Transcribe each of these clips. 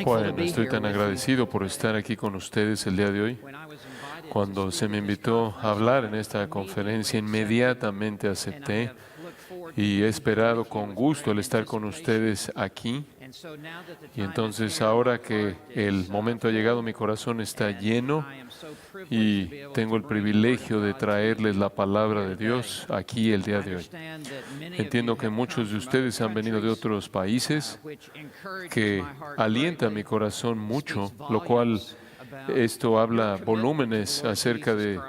Bueno, estoy tan agradecido por estar aquí con ustedes el día de hoy. Cuando se me invitó a hablar en esta conferencia, inmediatamente acepté y he esperado con gusto el estar con ustedes aquí. Y entonces ahora que el momento ha llegado, mi corazón está lleno y tengo el privilegio de traerles la palabra de Dios aquí el día de hoy. Entiendo que muchos de ustedes han venido de otros países que alienta mi corazón mucho, lo cual esto habla volúmenes acerca de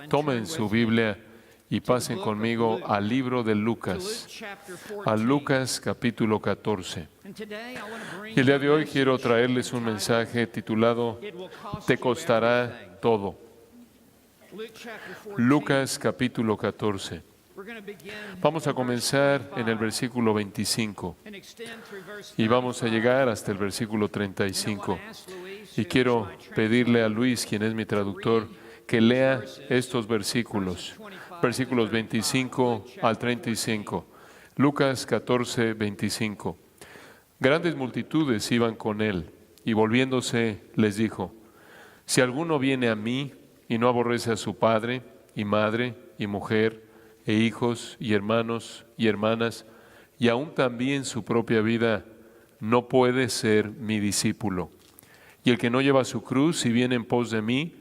Tomen su Biblia y pasen conmigo al libro de Lucas, a Lucas capítulo 14. Y el día de hoy quiero traerles un mensaje titulado Te costará todo. Lucas capítulo 14. Vamos a comenzar en el versículo 25 y vamos a llegar hasta el versículo 35. Y quiero pedirle a Luis, quien es mi traductor, que lea estos versículos 25 al 35. Lucas 14, 25. Grandes multitudes iban con él, y volviéndose les dijo: si alguno viene a mí y no aborrece a su padre y madre y mujer e hijos y hermanos y hermanas, y aún también su propia vida, no puede ser mi discípulo. Y el que no lleva su cruz y viene en pos de mí,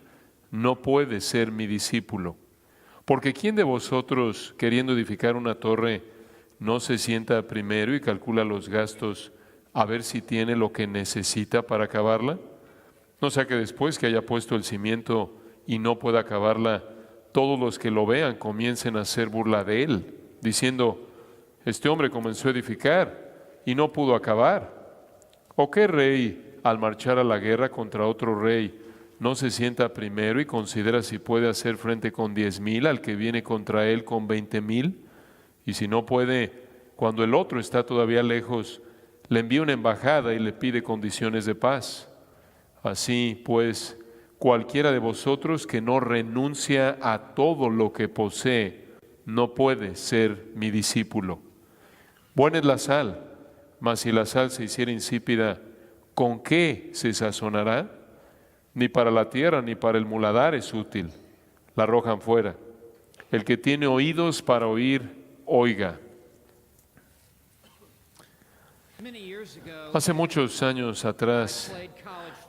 no puede ser mi discípulo. Porque ¿quién de vosotros, queriendo edificar una torre, no se sienta primero y calcula los gastos a ver si tiene lo que necesita para acabarla? No sea que después que haya puesto el cimiento y no pueda acabarla, todos los que lo vean comiencen a hacer burla de él, diciendo: este hombre comenzó a edificar y no pudo acabar. ¿O qué rey, al marchar a la guerra contra otro rey, no se sienta primero y considera si puede hacer frente con 10,000 al que viene contra él con 20,000? Y si no puede, cuando el otro está todavía lejos, le envía una embajada y le pide condiciones de paz. Así pues, cualquiera de vosotros que no renuncia a todo lo que posee, no puede ser mi discípulo. Buena es la sal, mas si la sal se hiciera insípida, ¿con qué se sazonará? Ni para la tierra ni para el muladar es útil. La arrojan fuera. El que tiene oídos para oír, oiga. Hace muchos años atrás,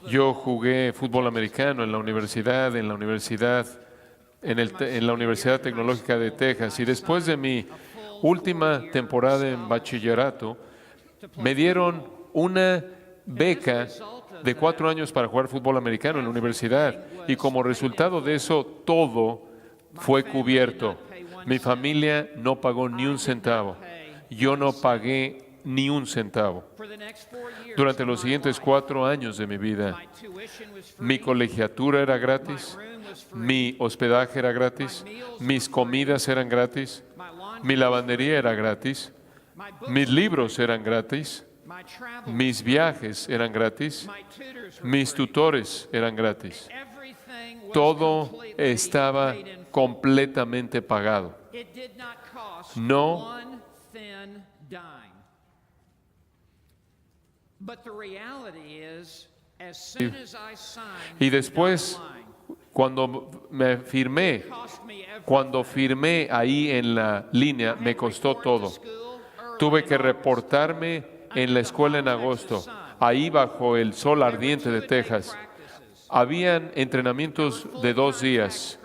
yo jugué fútbol americano en la universidad Tecnológica de Texas, y después de mi última temporada en bachillerato, me dieron una beca de 4 años para jugar fútbol americano en la universidad, y como resultado de eso, todo fue cubierto. Mi familia no pagó ni un centavo. Yo no pagué ni un centavo. Durante los siguientes 4 años de mi vida, mi colegiatura era gratis, mi hospedaje era gratis, mis comidas eran gratis, mi lavandería era gratis, mis libros eran gratis, mis viajes eran gratis, mis tutores eran gratis. Todo estaba completamente pagado. No. Y después, cuando firmé ahí en la línea, me costó todo. Tuve que reportarme en la escuela en agosto, ahí bajo el sol ardiente de Texas. Habían entrenamientos de 2 días.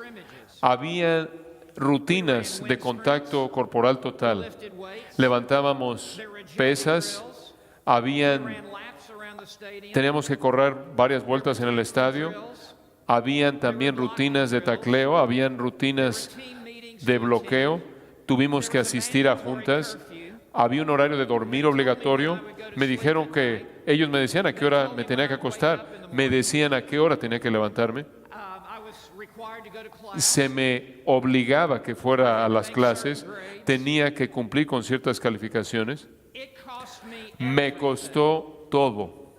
Había rutinas de contacto corporal total. Levantábamos pesas. Teníamos que correr varias vueltas en el estadio. Habían también rutinas de tacleo, habían rutinas de bloqueo. Tuvimos que asistir a juntas. Había un horario de dormir obligatorio. Me dijeron que ellos me decían a qué hora me tenía que acostar, me decían a qué hora tenía que levantarme. Se me obligaba que fuera a las clases, tenía que cumplir con ciertas calificaciones. Me costó todo.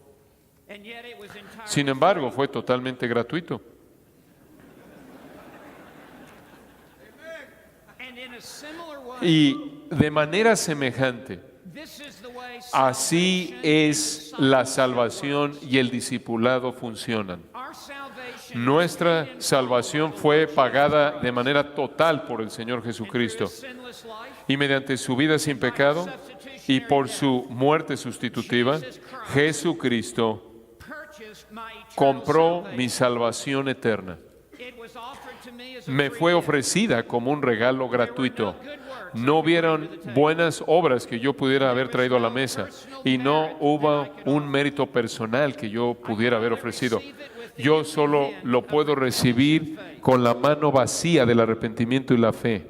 Sin embargo, fue totalmente gratuito. Y de manera semejante, así es la salvación y el discipulado funcionan. Nuestra salvación fue pagada de manera total por el Señor Jesucristo. Y mediante su vida sin pecado y por su muerte sustitutiva, Jesucristo compró mi salvación eterna. Me fue ofrecida como un regalo gratuito. No hubieron buenas obras que yo pudiera haber traído a la mesa y no hubo un mérito personal que yo pudiera haber ofrecido. Yo solo lo puedo recibir con la mano vacía del arrepentimiento y la fe.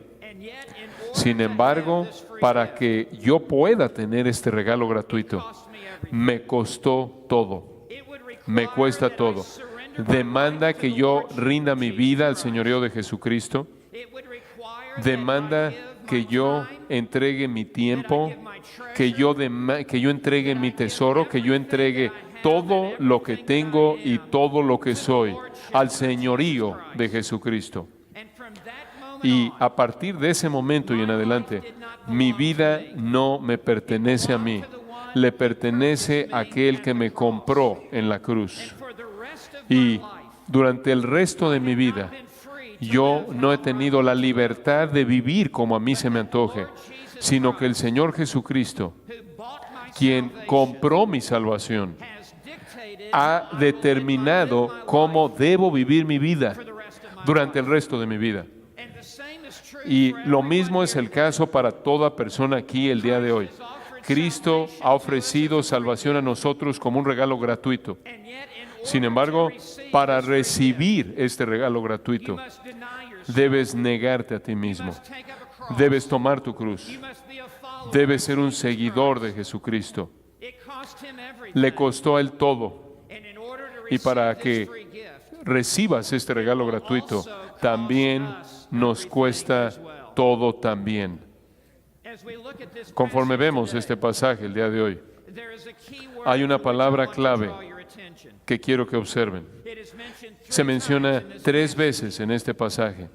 Sin embargo, para que yo pueda tener este regalo gratuito, me costó todo. Me cuesta todo. Demanda que yo rinda mi vida al señorío de Jesucristo. Demanda que yo entregue mi tiempo, que yo entregue mi tesoro, que yo entregue todo lo que tengo y todo lo que soy al señorío de Jesucristo. Y a partir de ese momento y en adelante, mi vida no me pertenece a mí, le pertenece a aquel que me compró en la cruz. Y durante el resto de mi vida, yo no he tenido la libertad de vivir como a mí se me antoje, sino que el Señor Jesucristo, quien compró mi salvación, ha determinado cómo debo vivir mi vida durante el resto de mi vida. Y lo mismo es el caso para toda persona aquí el día de hoy. Cristo ha ofrecido salvación a nosotros como un regalo gratuito. Sin embargo, para recibir este regalo gratuito, debes negarte a ti mismo. Debes tomar tu cruz. Debes ser un seguidor de Jesucristo. Le costó a Él todo. Y para que recibas este regalo gratuito, también nos cuesta todo también. Conforme vemos este pasaje el día de hoy, hay una palabra clave que quiero que observen. Se menciona 3 veces en este pasaje.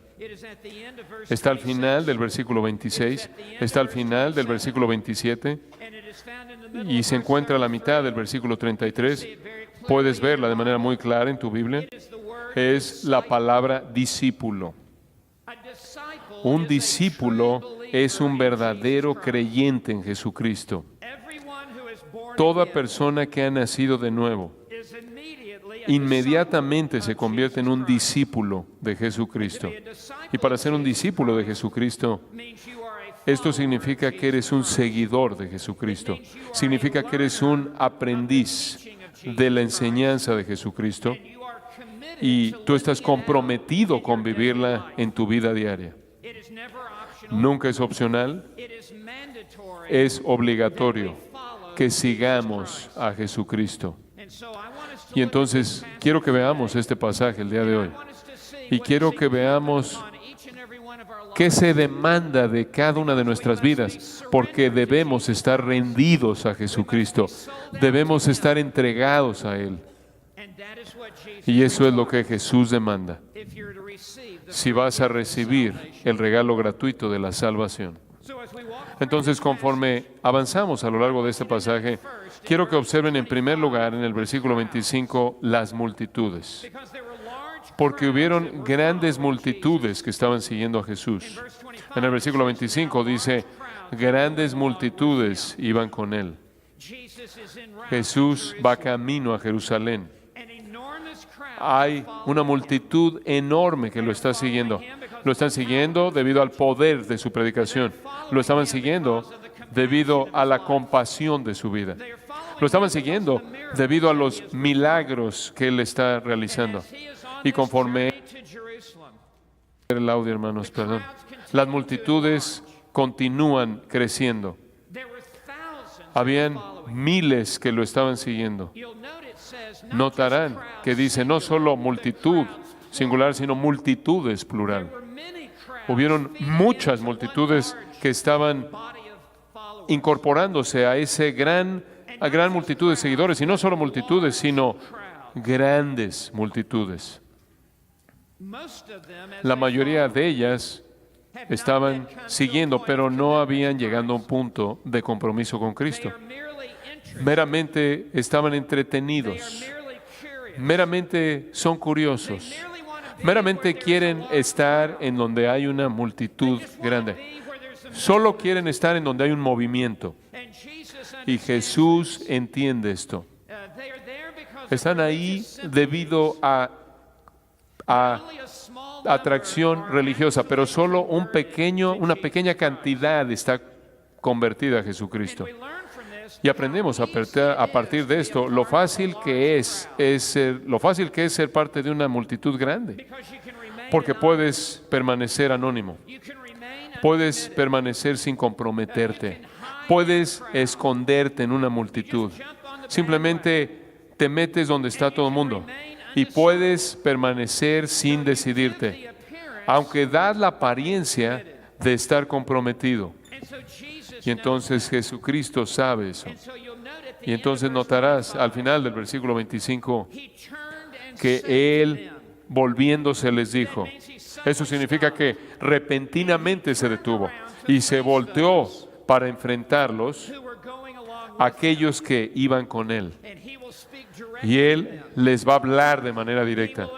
Está al final del versículo 26, está al final del versículo 27 y se encuentra a la mitad del versículo 33. Puedes verla de manera muy clara en tu Biblia. Es la palabra discípulo. Un discípulo es un verdadero creyente en Jesucristo. Toda persona que ha nacido de nuevo inmediatamente se convierte en un discípulo de Jesucristo. Y para ser un discípulo de Jesucristo, esto significa que eres un seguidor de Jesucristo. Significa que eres un aprendiz de la enseñanza de Jesucristo y tú estás comprometido con vivirla en tu vida diaria. Nunca es opcional, es obligatorio que sigamos a Jesucristo. Y entonces quiero que veamos este pasaje el día de hoy y quiero que veamos qué se demanda de cada una de nuestras vidas, porque debemos estar rendidos a Jesucristo, debemos estar entregados a Él. Y eso es lo que Jesús demanda, si vas a recibir el regalo gratuito de la salvación. Entonces, conforme avanzamos a lo largo de este pasaje, quiero que observen en primer lugar en el versículo 25 las multitudes. Porque hubieron grandes multitudes que estaban siguiendo a Jesús. En el versículo 25 dice, grandes multitudes iban con Él. Jesús va camino a Jerusalén. Hay una multitud enorme que lo está siguiendo. Lo están siguiendo debido al poder de su predicación. Lo estaban siguiendo debido a la compasión de su vida. Lo estaban siguiendo debido a los milagros que Él está realizando. Y conforme el audio, hermanos, perdón. Las multitudes continúan creciendo. Habían miles que lo estaban siguiendo. Notarán que dice no solo multitud singular, sino multitudes plural. Hubieron muchas multitudes que estaban incorporándose a gran multitud de seguidores, y no solo multitudes, sino grandes multitudes. La mayoría de ellas, estaban siguiendo, pero no habían llegado a un punto de compromiso con Cristo. Meramente estaban entretenidos, meramente son curiosos, meramente quieren estar en donde hay una multitud grande. Solo quieren estar en donde hay un movimiento. Y Jesús entiende esto. Están ahí debido a atracción religiosa, pero solo una pequeña cantidad está convertida a Jesucristo. Y aprendemos a partir de esto lo fácil que es ser parte de una multitud grande, porque puedes permanecer anónimo, puedes permanecer sin comprometerte, puedes esconderte en una multitud, simplemente te metes donde está todo el mundo y puedes permanecer sin decidirte, aunque das la apariencia de estar comprometido. Y entonces Jesucristo sabe eso. Y entonces notarás al final del versículo 25 que Él, volviéndose, les dijo. Eso significa que repentinamente se detuvo y se volteó para enfrentarlos, aquellos que iban con Él. Y Él les va a hablar de manera directa.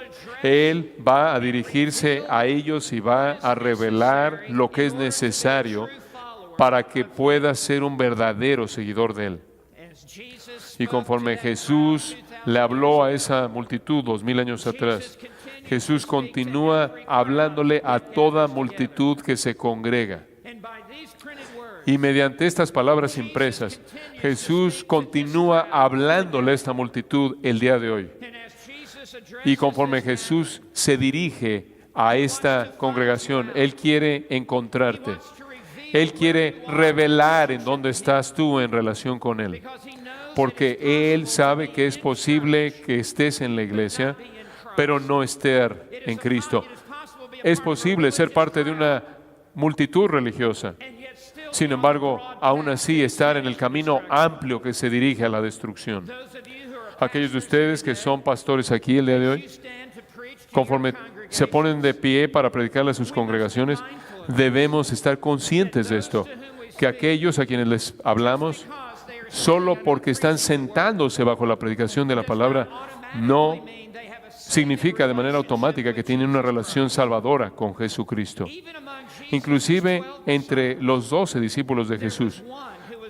Él va a dirigirse a ellos y va a revelar lo que es necesario para que pueda ser un verdadero seguidor de Él. Y conforme Jesús le habló a esa multitud 2000 años atrás, Jesús continúa hablándole a toda multitud que se congrega. Y mediante estas palabras impresas, Jesús continúa hablándole a esta multitud el día de hoy. Y conforme Jesús se dirige a esta congregación, Él quiere encontrarte. Él quiere revelar en dónde estás tú en relación con Él. Porque Él sabe que es posible que estés en la iglesia, pero no estar en Cristo. Es posible ser parte de una multitud religiosa. Sin embargo, aún así estar en el camino amplio que se dirige a la destrucción. Aquellos de ustedes que son pastores aquí el día de hoy, conforme se ponen de pie para predicarle a sus congregaciones, debemos estar conscientes de esto, que aquellos a quienes les hablamos, solo porque están sentándose bajo la predicación de la palabra, no significa de manera automática que tienen una relación salvadora con Jesucristo. Inclusive entre los 12 discípulos de Jesús,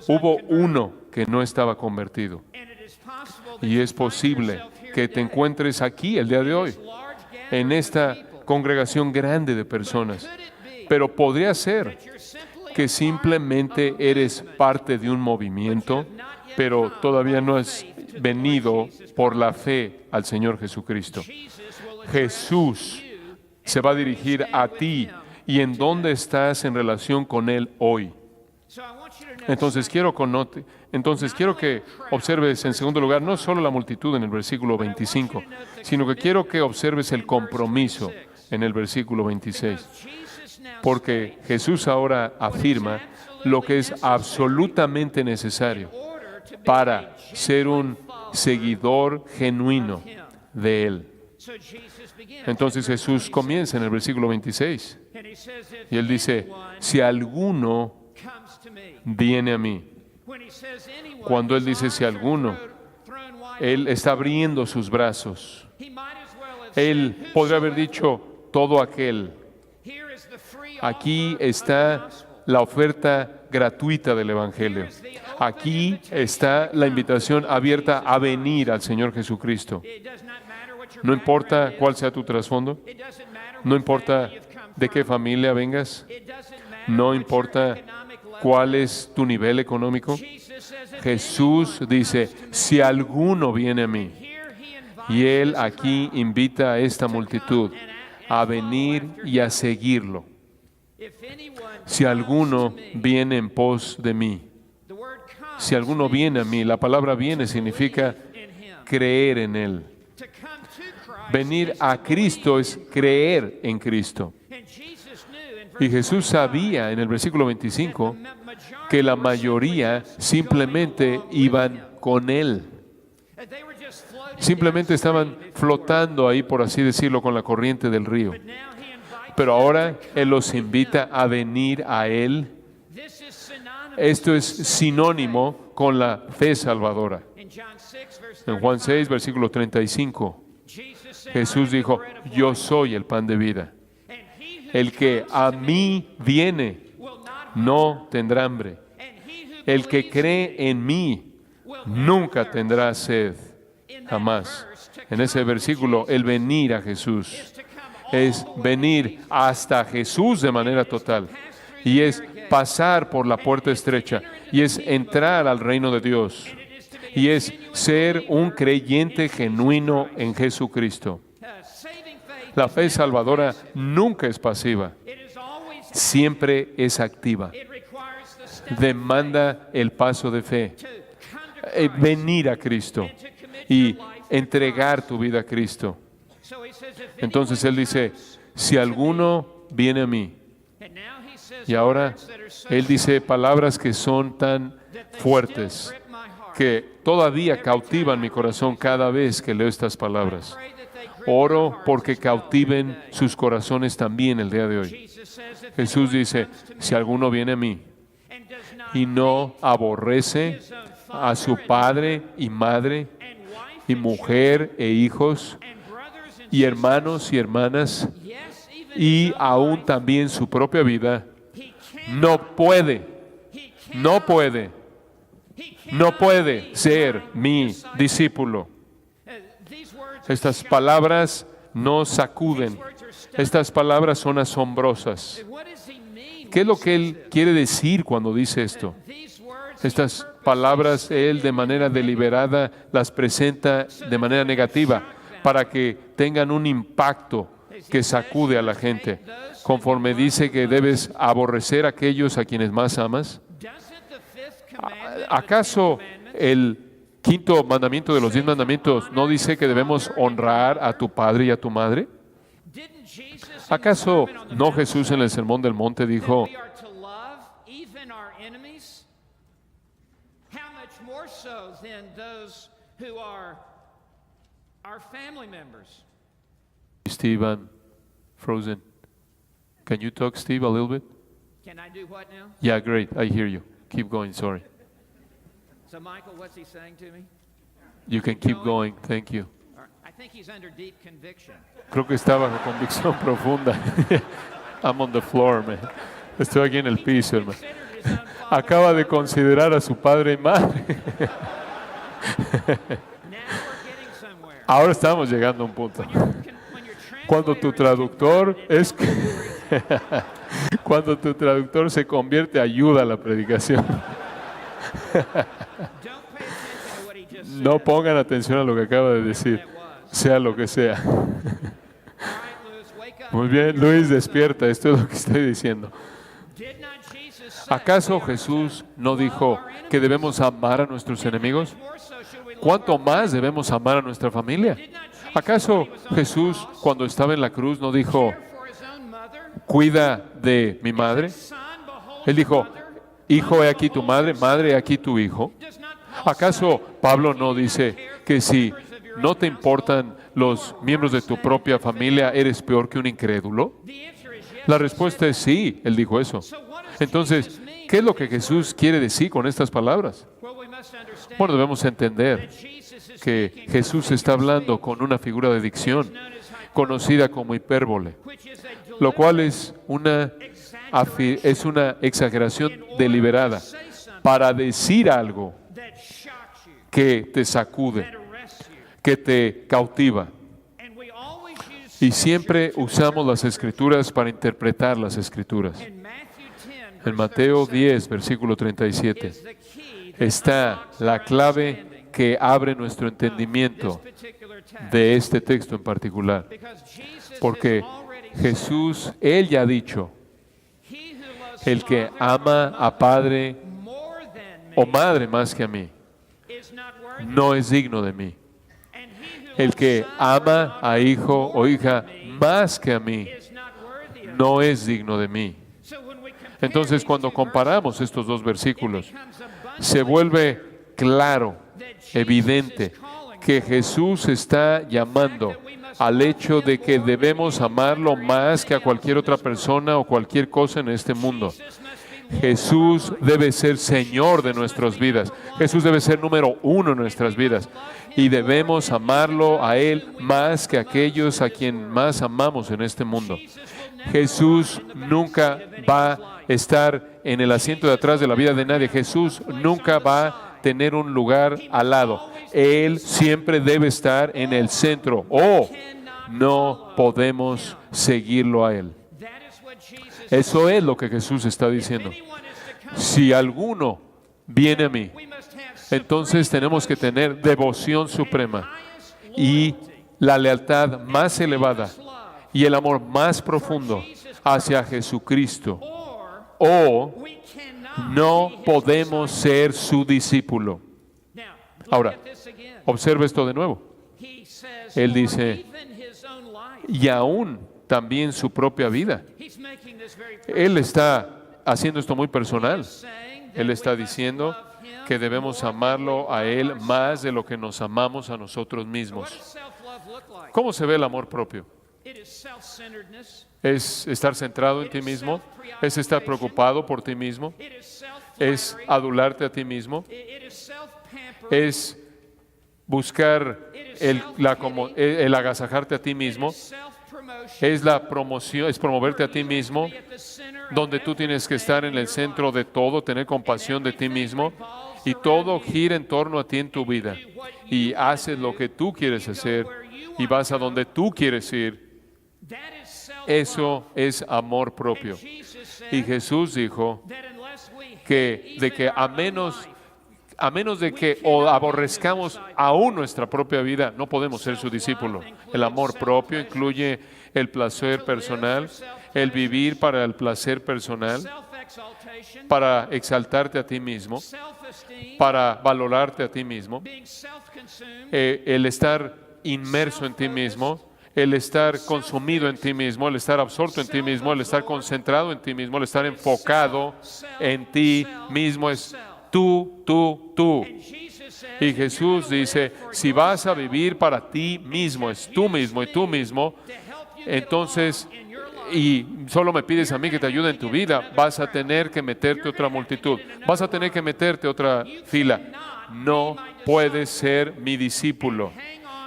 hubo uno que no estaba convertido. Y es posible que te encuentres aquí el día de hoy, en esta congregación grande de personas. Pero podría ser que simplemente eres parte de un movimiento, pero todavía no has venido por la fe al Señor Jesucristo. Jesús se va a dirigir a ti y en dónde estás en relación con Él hoy. Entonces quiero que observes en segundo lugar no solo la multitud en el versículo 25, sino que quiero que observes el compromiso en el versículo 26. Porque Jesús ahora afirma lo que es absolutamente necesario para ser un seguidor genuino de Él. Entonces Jesús comienza en el versículo 26 y Él dice, si alguno viene a mí. Cuando Él dice si alguno, Él está abriendo sus brazos. Él podría haber dicho todo aquel. Aquí está la oferta gratuita del Evangelio. Aquí está la invitación abierta a venir al Señor Jesucristo. No importa cuál sea tu trasfondo, no importa de qué familia vengas, no importa cuál es tu nivel económico. Jesús dice, si alguno viene a mí, y Él aquí invita a esta multitud a venir y a seguirlo. Si alguno viene en pos de mí, si alguno viene a mí, la palabra viene significa creer en Él. Venir a Cristo es creer en Cristo. Y Jesús sabía en el versículo 25 que la mayoría simplemente iban con Él. Simplemente estaban flotando ahí, por así decirlo, con la corriente del río. Pero ahora Él los invita a venir a Él. Esto es sinónimo con la fe salvadora. En Juan 6, versículo 35, Jesús dijo, yo soy el pan de vida. El que a mí viene no tendrá hambre. El que cree en mí nunca tendrá sed, jamás. En ese versículo, el venir a Jesús es venir hasta Jesús de manera total. Y es pasar por la puerta estrecha. Y es entrar al reino de Dios. Y es ser un creyente genuino en Jesucristo. La fe salvadora nunca es pasiva. Siempre es activa. Demanda el paso de fe. Venir a Cristo y entregar tu vida a Cristo. Entonces Él dice, si alguno viene a mí. Y ahora Él dice palabras que son tan fuertes, que todavía cautivan mi corazón cada vez que leo estas palabras. Oro porque cautiven sus corazones también el día de hoy. Jesús dice, si alguno viene a mí y no aborrece a su padre y madre y mujer e hijos y hermanos y hermanas y aún también su propia vida, no puede ser mi discípulo. Estas palabras nos sacuden. Estas palabras son asombrosas. ¿Qué es lo que Él quiere decir cuando dice esto? Estas palabras Él de manera deliberada las presenta de manera negativa para que tengan un impacto que sacude a la gente. Conforme dice que debes aborrecer a aquellos a quienes más amas. ¿Acaso el quinto mandamiento de los 10 mandamientos no dice que debemos honrar a tu padre y a tu madre? ¿Acaso no Jesús en el Sermón del Monte dijo, Steve, Frozen, can you talk, Steve, a little bit? Can I do what now? Yeah, great, I hear you. Keep going, sorry. So Michael, what's he saying to me? You can keep going, thank you. I think he's under deep conviction. Creo que está bajo convicción profunda. I'm on the floor, man. Estoy aquí en el piso, hermano. Acaba de considerar a su padre y madre. Ahora estamos llegando a un punto. Cuando tu traductor cuando tu traductor se convierte, ayuda a la predicación. No pongan atención a lo que acaba de decir, sea lo que sea. Muy bien, Luis, despierta, esto es lo que estoy diciendo. ¿Acaso Jesús no dijo que debemos amar a nuestros enemigos? ¿Cuánto más debemos amar a nuestra familia? ¿Acaso Jesús, cuando estaba en la cruz, no dijo, cuida de mi madre? Él dijo, hijo, he aquí tu madre, madre, he aquí tu hijo. ¿Acaso Pablo no dice que si no te importan los miembros de tu propia familia, eres peor que un incrédulo? La respuesta es sí, él dijo eso. Entonces, ¿qué es lo que Jesús quiere decir con estas palabras? Bueno, debemos entender que Jesús está hablando con una figura de dicción conocida como hipérbole, lo cual es una exageración deliberada para decir algo que te sacude, que te cautiva. Y siempre usamos las Escrituras para interpretar las Escrituras. En Mateo 10, versículo 37, está la clave que abre nuestro entendimiento de este texto en particular. Porque Jesús, Él ya ha dicho, el que ama a padre o madre más que a mí, no es digno de mí. El que ama a hijo o hija más que a mí, no es digno de mí. Entonces, cuando comparamos estos dos versículos, se vuelve claro, evidente, que Jesús está llamando al hecho de que debemos amarlo más que a cualquier otra persona o cualquier cosa en este mundo. Jesús debe ser Señor de nuestras vidas. Jesús debe ser número uno en nuestras vidas. Y debemos amarlo a Él más que a aquellos a quien más amamos en este mundo. Jesús nunca va a estar en el asiento de atrás de la vida de nadie. Jesús nunca va a tener un lugar al lado. Él siempre debe estar en el centro. No podemos seguirlo a Él. Eso es lo que Jesús está diciendo. Si alguno viene a mí, entonces tenemos que tener devoción suprema y la lealtad más elevada y el amor más profundo hacia Jesucristo. O no podemos ser su discípulo. Ahora, observe esto de nuevo. Él dice, y aún también su propia vida. Él está haciendo esto muy personal. Él está diciendo que debemos amarlo a Él más de lo que nos amamos a nosotros mismos. ¿Cómo se ve el amor propio? Es estar centrado en ti mismo, es estar preocupado por ti mismo, es adularte a ti mismo, es buscar el agasajarte a ti mismo, es la promoción, es promoverte a ti mismo, donde tú tienes que estar en el centro de todo, tener compasión de ti mismo, y todo gira en torno a ti en tu vida, y haces lo que tú quieres hacer, y vas a donde tú quieres ir. Eso es amor propio. Y Jesús dijo que a menos de que aborrezcamos aún nuestra propia vida, no podemos ser su discípulo. El amor propio incluye el placer personal, el vivir para el placer personal, para exaltarte a ti mismo, para valorarte a ti mismo, el estar inmerso en ti mismo, el estar consumido en ti mismo, el estar absorto en ti mismo, el estar concentrado en ti mismo, el estar enfocado en ti mismo. Es tú. Y Jesús dice, si vas a vivir para ti mismo, es tú mismo y tú mismo, entonces, y solo me pides a mí que te ayude en tu vida, vas a tener que meterte otra multitud, vas a tener que meterte otra fila. No puedes ser mi discípulo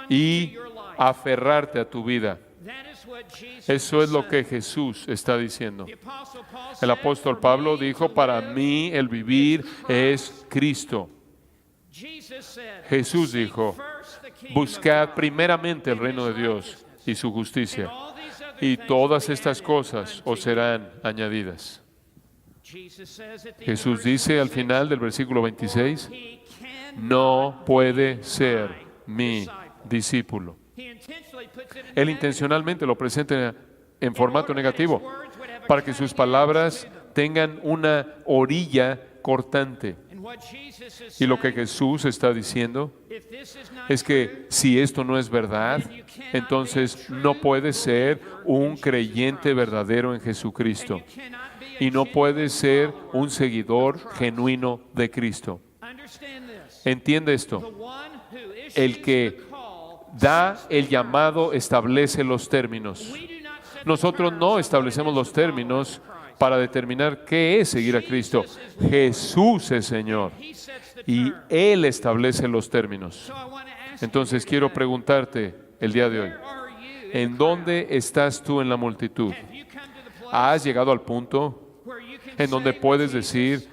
y aferrarte a tu vida. Eso es lo que Jesús está diciendo. El apóstol Pablo dijo, para mí el vivir es Cristo. Jesús dijo, buscad primeramente el reino de Dios y su justicia, y todas estas cosas os serán añadidas. Jesús dice al final del versículo 26, no puede ser mi discípulo. Él intencionalmente lo presenta en formato negativo para que sus palabras tengan una orilla cortante. Y lo que Jesús está diciendo es que si esto no es verdad, entonces no puedes ser un creyente verdadero en Jesucristo y no puedes ser un seguidor genuino de Cristo. Entiende esto. El que da el llamado establece los términos. Nosotros no establecemos los términos para determinar qué es seguir a Cristo. Jesús es Señor y Él establece los términos. Entonces quiero preguntarte el día de hoy, ¿en dónde estás tú en la multitud? ¿Has llegado al punto en donde puedes decir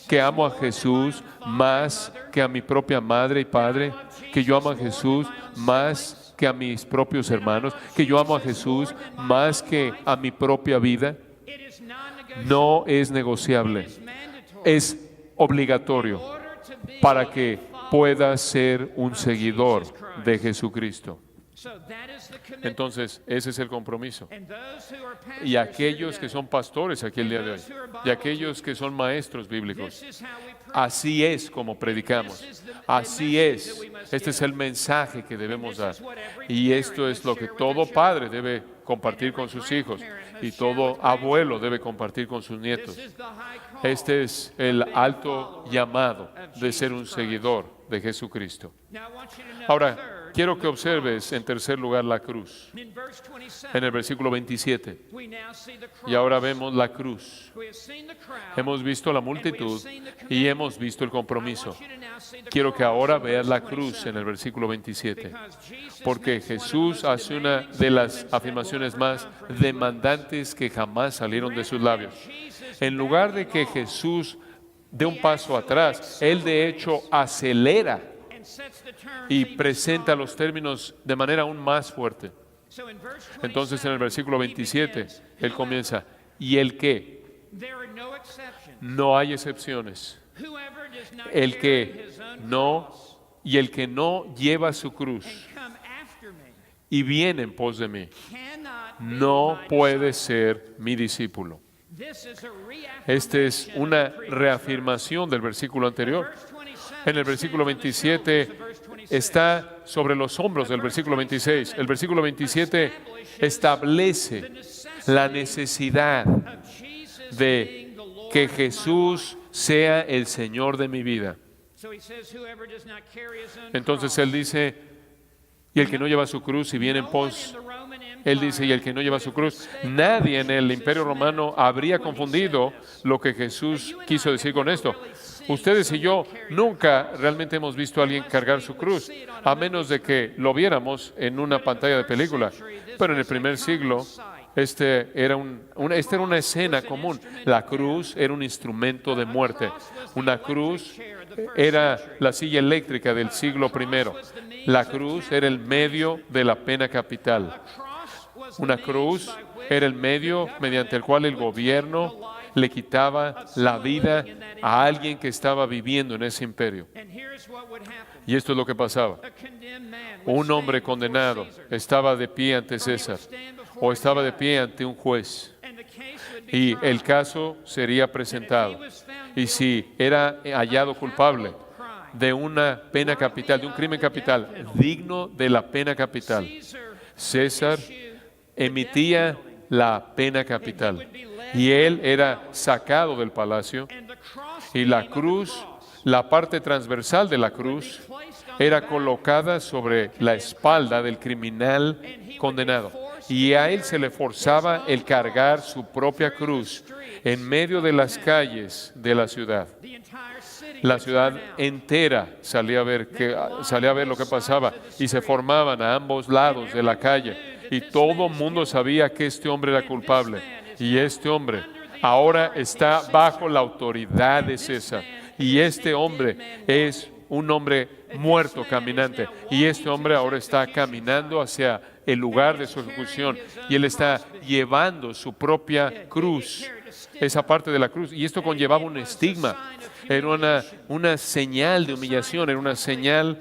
que amo a Jesús más que a mi propia madre y padre? ¿Que yo amo a Jesús más que a mis propios hermanos? ¿Que yo amo a Jesús más que a mi propia vida? No es negociable. Es obligatorio para que puedas ser un seguidor de Jesucristo. Entonces, ese es el compromiso. Y aquellos que son pastores aquí el día de hoy, y aquellos que son maestros bíblicos, así es como predicamos. Así es. Este es el mensaje que debemos dar. Y esto es lo que todo padre debe compartir con sus hijos y todo abuelo debe compartir con sus nietos. Este es el alto llamado de ser un seguidor de Jesucristo. Now I want you to know Ahora, third, quiero que observes en tercer lugar la cruz. in verse 27, En el versículo 27. we now see the cross. Y ahora vemos la cruz. We have seen the crowd, Hemos visto la multitud y hemos visto el I compromiso. want you to now see the Quiero que cross ahora in veas verse la cruz 27. en el versículo 27. Because Jesus Porque makes one of the Jesús most hace una demanding de las statements that afirmaciones will más ever come from his lips. demandantes que jamás salieron de sus Rather than labios. Jesus En lugar de que backing off Jesús dé un paso atrás, Él de hecho acelera and sets the terms y even presenta stronger. los términos de manera aún más fuerte. So in verse Entonces en el 27, versículo he 27, begins, Él comienza, y el que, there are no exceptions. no hay excepciones, Whoever does not el carry que his own no, cross y el que no lleva su cruz and come after me y viene en pos de mí, cannot be no my puede disciple. ser mi discípulo. This is a Esta es reaffirmation una of the previous reafirmación del versículo anterior. verse. Verse 27 En el versículo stands on the shoulders 27 of verse 26. está sobre los hombros del versículo 26. El versículo 27 establece la necesidad Of Jesus de being the Lord que of my Jesús life. sea el Señor de mi vida. So he says, whoever does not carry his own Entonces cross, Él dice, y el que no lleva su cruz y viene en no one pos, in the Roman Él dice, y el que no lleva su cruz, nadie en el Imperio Romano habría confundido lo que Jesús quiso decir con esto. Ustedes y yo nunca realmente hemos visto a alguien cargar su cruz, a menos de que lo viéramos en una pantalla de película. Pero en el primer siglo, esta era una escena común. La cruz era un instrumento de muerte. Una cruz era la silla eléctrica del siglo I. La cruz era el medio de la pena capital. Una cruz era el medio mediante el cual el gobierno le quitaba la vida a alguien que estaba viviendo en ese imperio. And here's what would happen. Y esto es lo que pasaba. A condemned man would Un hombre stand before condenado Caesar, estaba de pie ante or he would César stand before o a estaba de judge, pie ante un juez and the case would be y tried. el caso sería presentado. Y si era hallado culpable de una pena capital, de un crimen capital, digno de la pena capital, César emitía la pena capital y él era sacado del palacio And the cross y la beam of the cruz, cross la parte transversal de la cruz, placed on the era back, colocada sobre la espalda del criminal condenado y a él se le forzaba el cargar su propia cruz en medio de las calles de la ciudad. the entire city La would ciudad turn out. entera salía a ver lo que pasaba y se formaban a ambos lados de la calle y todo el mundo sabía que este hombre era culpable y este hombre ahora está bajo la autoridad de César y este hombre es un hombre muerto caminante y este hombre ahora está caminando hacia el lugar de su ejecución y él está llevando su propia cruz, esa parte de la cruz, y esto conllevaba un estigma, era una señal de humillación, era una señal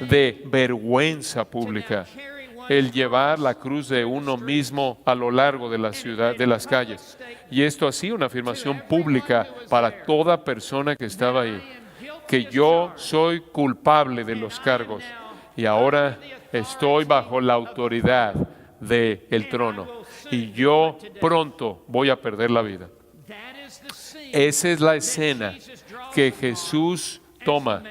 de vergüenza pública, el llevar la cruz de uno mismo a lo largo de la ciudad, de las calles. Y esto hacía una afirmación pública para toda persona que estaba ahí, que yo soy culpable de los cargos y ahora estoy bajo la autoridad del trono y yo pronto voy a perder la vida. That is the scene Esa es la escena que Jesús toma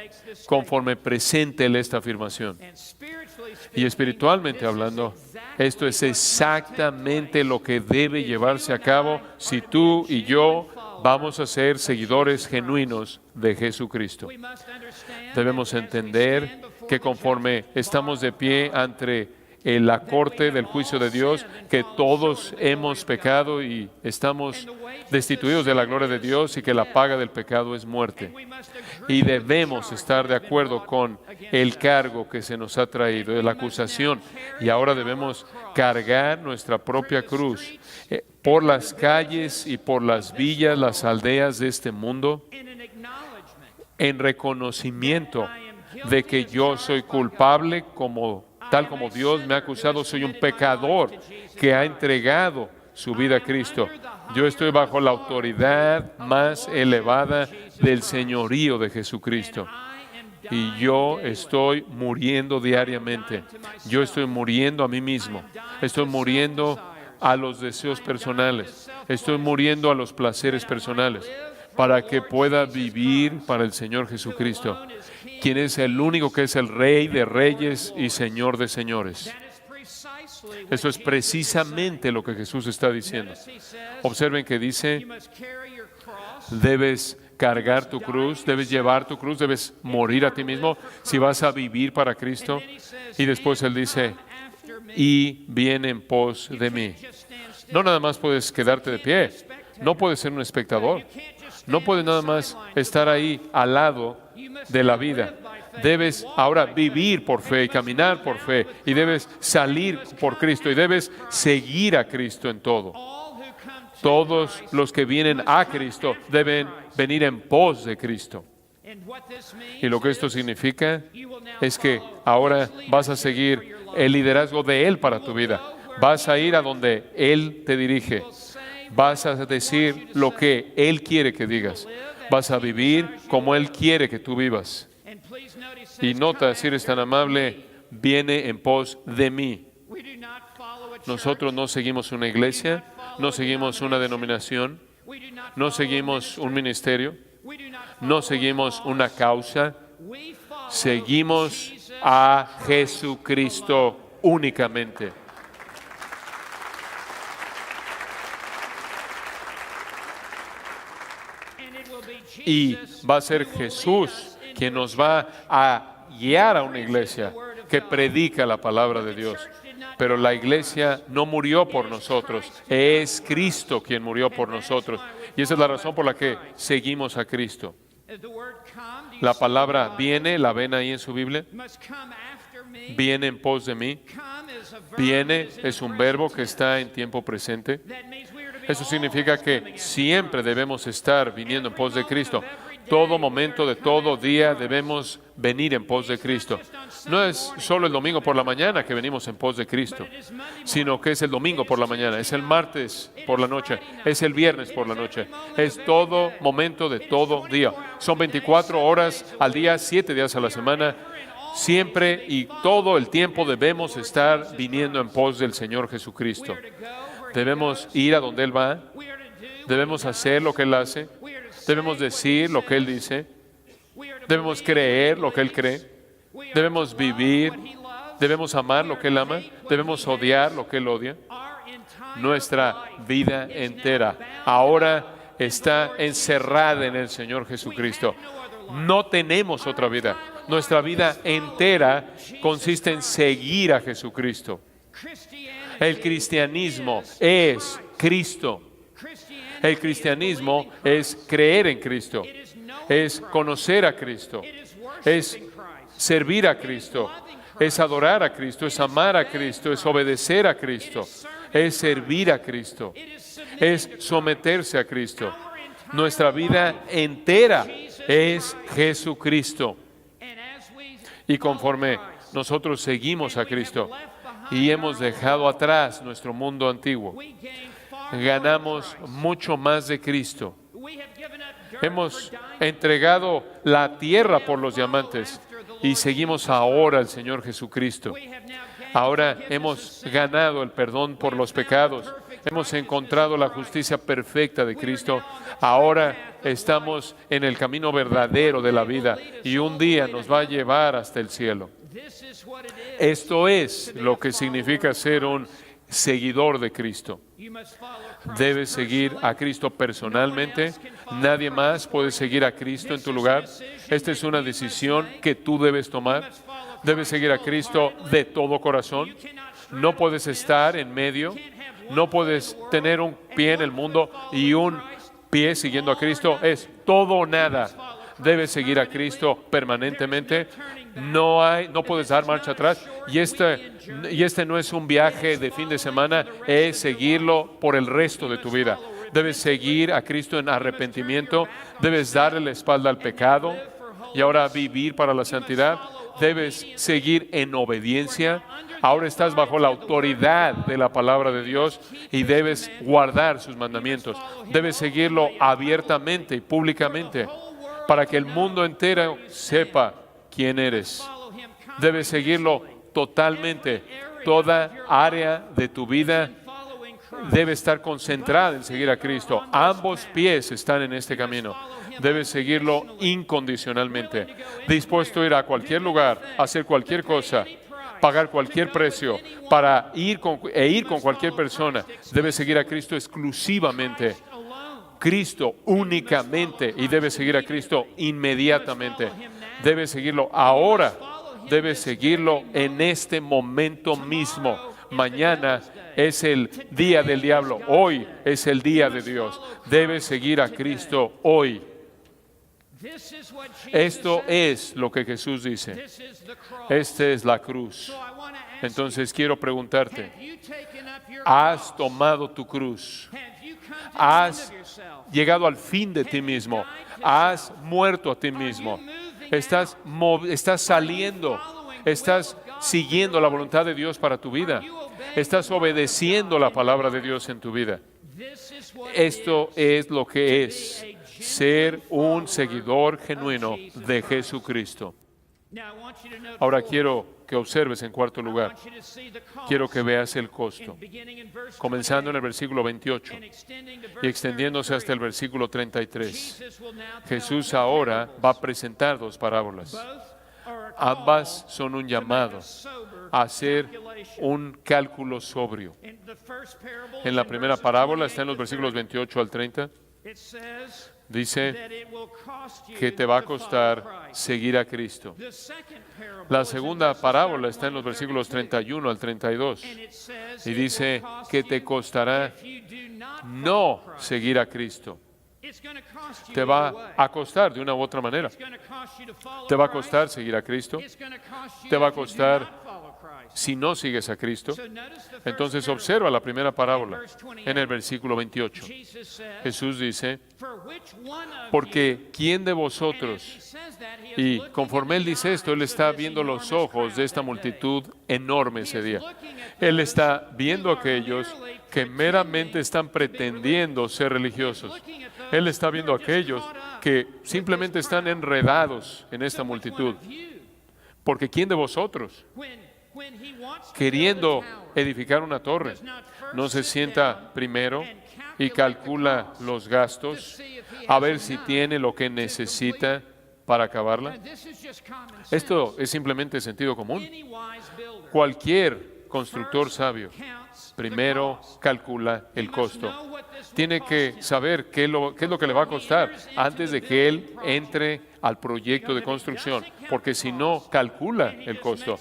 conforme presente él esta afirmación. and spiritually Y speaking, espiritualmente hablando, esto es exactamente lo que debe llevarse a cabo si tú y yo vamos a ser seguidores genuinos de Jesucristo. we must understand Debemos that as we entender stand before que the conforme judgment estamos de bar of pie God, ante la corte del juicio de Dios, que todos hemos pecado y estamos destituidos de la gloria de Dios y que la paga del pecado es muerte. we must agree Y with the debemos charge estar de that has been acuerdo brought con against el us. cargo que se nos ha traído, de la acusación. Y ahora debemos cargar nuestra propia cruz por las calles y por las villas, las aldeas de este mundo, in an acknowledgement en reconocimiento de que yo soy culpable tal como Dios me ha acusado, soy un pecador que ha entregado su vida a Cristo. Yo estoy bajo la autoridad más elevada del señorío de Jesucristo. Y yo estoy muriendo diariamente. Yo estoy muriendo a mí mismo. Estoy muriendo a los deseos personales. Estoy muriendo a los placeres personales. para que pueda vivir para el Señor Jesucristo, quien es el único que es el Rey de reyes y Señor de señores. Eso es precisamente lo que Jesús está diciendo. Observen que dice, debes cargar tu cruz, debes llevar tu cruz, debes morir a ti mismo si vas a vivir para Cristo. Y después Él dice, y viene en pos de mí. No nada más puedes quedarte de pie, no puedes ser un espectador, no puedes nada más estar ahí al lado de la vida. Debes ahora vivir por fe y caminar por fe, y debes salir por Cristo, y debes seguir a Cristo en todo. Todos los que vienen a Cristo deben venir en pos de Cristo. Y lo que esto significa es que ahora vas a seguir el liderazgo de Él para tu vida. Vas a ir a donde Él te dirige. Vas a decir lo que Él quiere que digas. Vas a vivir como Él quiere que tú vivas. Y nota, si eres tan amable, viene en pos de mí. Nosotros no seguimos una iglesia, no seguimos una denominación, no seguimos un ministerio, no seguimos una causa. Seguimos a Jesucristo únicamente. Y va a ser Jesús quien nos va a guiar a una iglesia que predica la palabra de Dios. Pero la iglesia no murió por nosotros, es Cristo quien murió por nosotros. Y esa es la razón por la que seguimos a Cristo. La palabra viene, ¿la ven ahí en su Biblia? Viene en pos de mí. Viene es un verbo que está en tiempo presente. Eso significa que siempre debemos estar viniendo en pos de Cristo. Todo momento de todo día debemos venir en pos de Cristo. No es solo el domingo por la mañana que venimos en pos de Cristo, sino que es el domingo por la mañana, es el martes por la noche, es el viernes por la noche, es todo momento de todo día. Son 24 horas al día, 7 días a la semana. Siempre y todo el tiempo debemos estar viniendo en pos del Señor Jesucristo. Debemos ir a donde Él va, debemos hacer lo que Él hace, debemos decir lo que Él dice, debemos creer lo que Él cree, debemos vivir, debemos amar lo que Él ama, debemos odiar lo que Él odia. Nuestra vida entera ahora está encerrada en el Señor Jesucristo. No tenemos otra vida. Nuestra vida entera consiste en seguir a Jesucristo. El cristianismo es Cristo. El cristianismo es creer en Cristo, es conocer a Cristo, es servir a Cristo, es adorar a Cristo, es amar a Cristo, es obedecer a Cristo, es servir a Cristo, es someterse a Cristo. Nuestra vida entera es Jesucristo. Y conforme nosotros seguimos a Cristo y hemos dejado atrás nuestro mundo antiguo, ganamos mucho más de Cristo. Hemos entregado la tierra por los diamantes y seguimos ahora al Señor Jesucristo. Ahora hemos ganado el perdón por los pecados. Hemos encontrado la justicia perfecta de Cristo. Ahora estamos en el camino verdadero de la vida y un día nos va a llevar hasta el cielo. Esto es lo que significa ser un seguidor de Cristo. Debes seguir a Cristo personalmente. Nadie más puede seguir a Cristo en tu lugar. Esta es una decisión que tú debes tomar. Debes seguir a Cristo de todo corazón. No puedes estar en medio. No puedes tener un pie en el mundo y un pie siguiendo a Cristo. Es todo o nada. Debes seguir a Cristo permanentemente. No puedes dar marcha atrás. Y este no es un viaje de fin de semana, es seguirlo por el resto de tu vida. Debes seguir a Cristo en arrepentimiento. Debes darle la espalda al pecado y ahora vivir para la santidad. Debes seguir en obediencia. Ahora estás bajo la autoridad de la palabra de Dios y debes guardar sus mandamientos. Debes seguirlo abiertamente y públicamente para que el mundo entero sepa quién eres. Debes seguirlo totalmente. Toda área de tu vida debe estar concentrada en seguir a Cristo. Ambos pies están en este camino. Debes seguirlo incondicionalmente. Dispuesto a ir a cualquier lugar, hacer cualquier cosa, pagar cualquier precio para ir con cualquier persona. Debes seguir a Cristo exclusivamente. Cristo únicamente, y debes seguir a Cristo inmediatamente. Debes seguirlo ahora. Debes seguirlo en este momento mismo. Mañana es el día del diablo. Hoy es el día de Dios. Debes seguir a Cristo hoy. Esto es lo que Jesús dice. Esta es la cruz. Entonces quiero preguntarte, ¿has tomado tu cruz? ¿Has llegado al fin de ti mismo? ¿Has muerto a ti mismo? ¿Estás saliendo? ¿Estás siguiendo la voluntad de Dios para tu vida? ¿Estás obedeciendo la palabra de Dios en tu vida? Esto es lo que es ser un seguidor genuino de Jesucristo. Ahora quiero que observes en cuarto lugar. Quiero que veas el costo. Comenzando en el versículo 28 y extendiéndose hasta el versículo 33. Jesús ahora va a presentar dos parábolas. Ambas son un llamado a hacer un cálculo sobrio. En la primera parábola, está en los versículos 28 al 30, dice que te va a costar seguir a Cristo. La segunda parábola está en los versículos 31 al 32 y dice que te costará no seguir a Cristo. Te va a costar de una u otra manera. Te va a costar seguir a Cristo. Te va a costar si no sigues a Cristo. Entonces observa la primera parábola en el versículo 28. Jesús dice, porque ¿quién de vosotros? Y conforme Él dice esto, Él está viendo los ojos de esta multitud enorme ese día. Él está viendo a aquellos que meramente están pretendiendo ser religiosos. Él está viendo a aquellos que simplemente están enredados en esta multitud. Porque ¿quién de vosotros, queriendo edificar una torre, no se sienta primero y calcula los gastos a ver si tiene lo que necesita para acabarla? Esto es simplemente sentido común. Cualquier constructor sabio primero calcula el costo. Tiene que saber qué es lo que le va a costar antes de que él entre al proyecto de construcción, porque si no calcula el costo,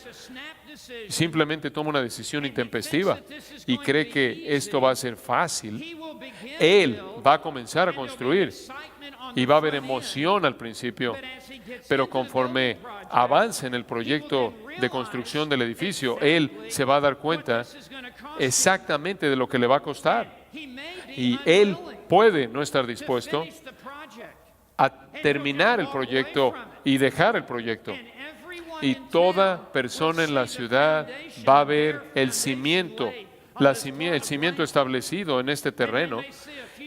simplemente toma una decisión intempestiva y cree que esto va a ser fácil, él va a comenzar a construir y va a haber emoción al principio, pero conforme avance en el proyecto de construcción del edificio, él se va a dar cuenta exactamente de lo que le va a costar. Y él puede no estar dispuesto a terminar el proyecto y dejar el proyecto. Y toda persona en la ciudad va a ver el cimiento establecido en este terreno,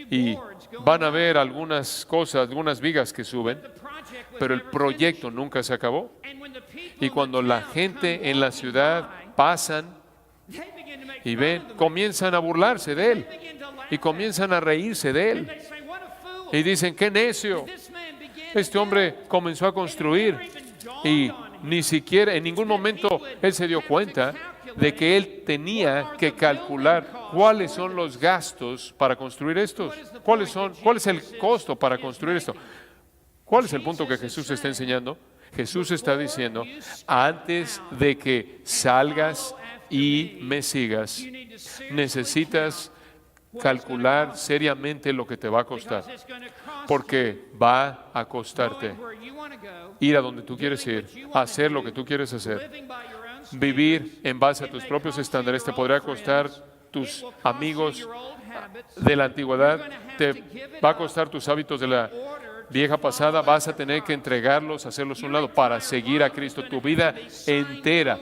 y van a ver algunas cosas, algunas vigas que suben, pero el proyecto nunca se acabó. Y cuando la gente en la ciudad pasan y ven, comienzan a burlarse de él y comienzan a reírse de él y dicen, ¡qué necio! Este hombre comenzó a construir y ni siquiera, en ningún momento él se dio cuenta de que él tenía que calcular cuáles son los gastos para construir estos. ¿Cuál es el costo para construir esto? ¿Cuál es el punto que Jesús está enseñando? Jesús está diciendo, antes de que salgas y me sigas, necesitas calcular seriamente lo que te va a costar, porque va a costarte ir a donde tú quieres ir, hacer lo que tú quieres hacer, vivir en base a tus propios estándares. Te podrá costar tus amigos de la antigüedad, te va a costar tus hábitos de la vieja pasada, vas a tener que entregarlos, hacerlos a un lado para seguir a Cristo. Tu vida entera